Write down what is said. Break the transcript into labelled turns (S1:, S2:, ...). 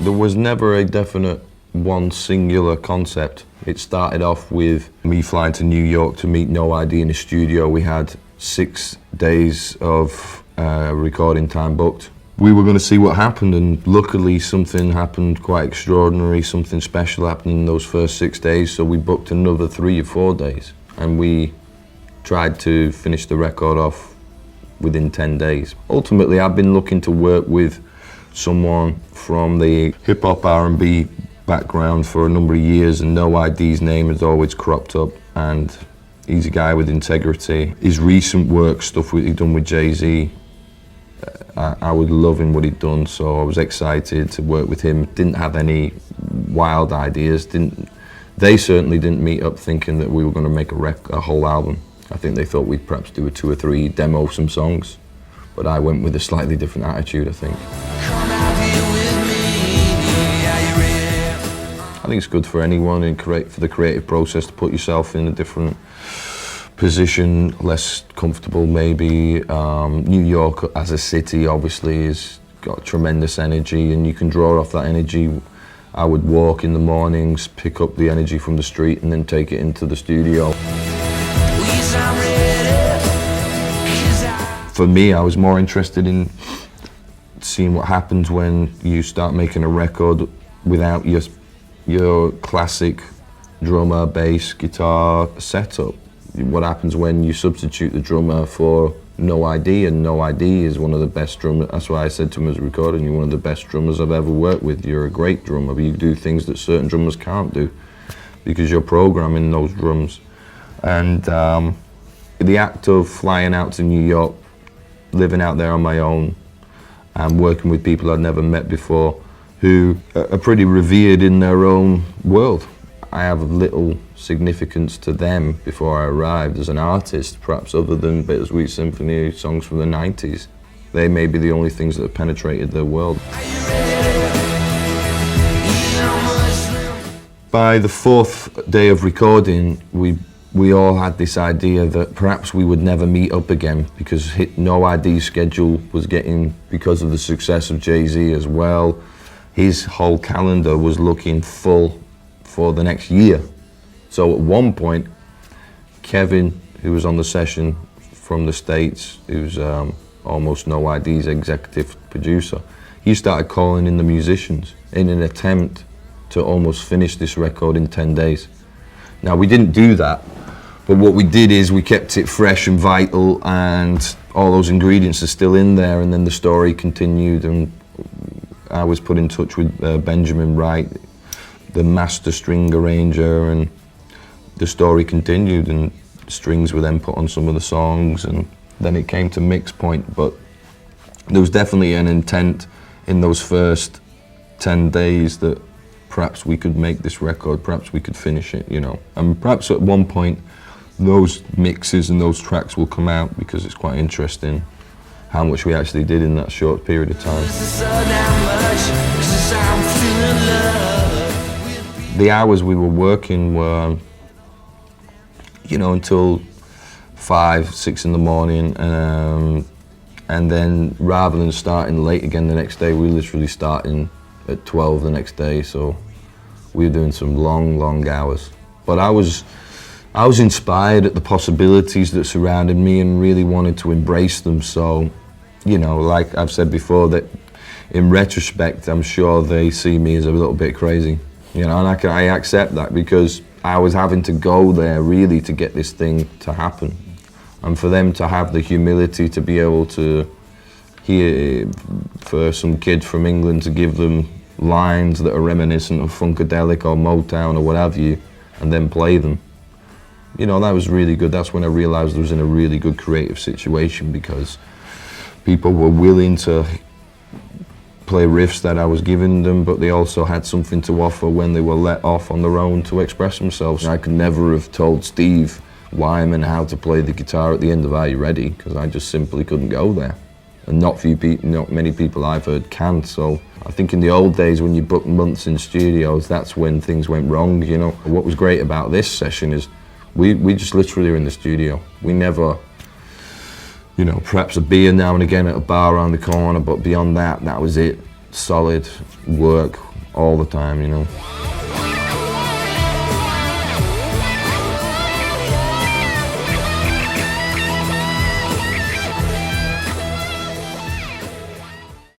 S1: There was never a definite one singular concept. It started off with me flying to New York to meet No ID in the studio. We had 6 days of recording time booked. We were going to see what happened, and luckily something happened quite extraordinary, something special happened in those first 6 days, so we booked another 3 or 4 days, and we tried to finish the record off within 10 days. Ultimately, I've been looking to work with someone from the hip-hop R&B background for a number of years, and No ID's name has always cropped up, and he's a guy with integrity. His recent work, stuff he'd done with Jay-Z, I was loving what he'd done, so I was excited to work with him. Didn't have any wild ideas. They certainly didn't meet up thinking that we were going to make a whole album. I think they thought we'd perhaps do a 2 or 3 demo some songs, but I went with a slightly different attitude, I think. I think it's good for anyone for the creative process to put yourself in a different position, less comfortable maybe. New York as a city obviously has got tremendous energy, and you can draw off that energy. I would walk in the mornings, pick up the energy from the street, and then take it into the studio. For me, I was more interested in seeing what happens when you start making a record without your classic drummer, bass, guitar setup. What happens when you substitute the drummer for No ID, and No ID is one of the best drummers. That's why I said to him as a recording, you're one of the best drummers I've ever worked with. You're a great drummer, but you do things that certain drummers can't do because you're programming those drums. And the act of flying out to New York, living out there on my own, and working with people I'd never met before who are pretty revered in their own world. I have little significance to them before I arrived as an artist, perhaps other than Bittersweet Symphony, songs from the 90s. They may be the only things that have penetrated their world. By the 4th day of recording, we all had this idea that perhaps we would never meet up again, because No ID's schedule was getting, because of the success of Jay-Z as well, his whole calendar was looking full for the next year. So at one point, Kevin, who was on the session from the States, who's almost No ID's executive producer, he started calling in the musicians in an attempt to almost finish this record in 10 days. Now, we didn't do that, but what we did is we kept it fresh and vital, and all those ingredients are still in there, and then the story continued, and I was put in touch with Benjamin Wright, the master string arranger, and the story continued, and strings were then put on some of the songs, and then it came to mix point. But there was definitely an intent in those first 10 days that perhaps we could make this record, perhaps we could finish it, you know. And perhaps at one point those mixes and those tracks will come out, because it's quite interesting how much we actually did in that short period of time. The hours we were working were, you know, until 5, 6 in the morning, and then rather than starting late again the next day, we literally starting at 12 the next day, so we were doing some long hours. But I was inspired at the possibilities that surrounded me and really wanted to embrace them. So, you know, like I've said before, that in retrospect, I'm sure they see me as a little bit crazy. You know, and I accept that, because I was having to go there really to get this thing to happen. And for them to have the humility to be able to hear, for some kid from England to give them lines that are reminiscent of Funkadelic or Motown or what have you, and then play them. You know, that was really good. That's when I realized I was in a really good creative situation, because people were willing to play riffs that I was giving them, but they also had something to offer when they were let off on their own to express themselves. I could never have told Steve Wyman how to play the guitar at the end of Are You Ready, because I just simply couldn't go there. And not many people I've heard can. So I think in the old days, when you booked months in studios, that's when things went wrong, you know. What was great about this session is we just literally are in the studio. We never, you know, perhaps a beer now and again at a bar around the corner, but beyond that, that was it. Solid work, all the time, you know.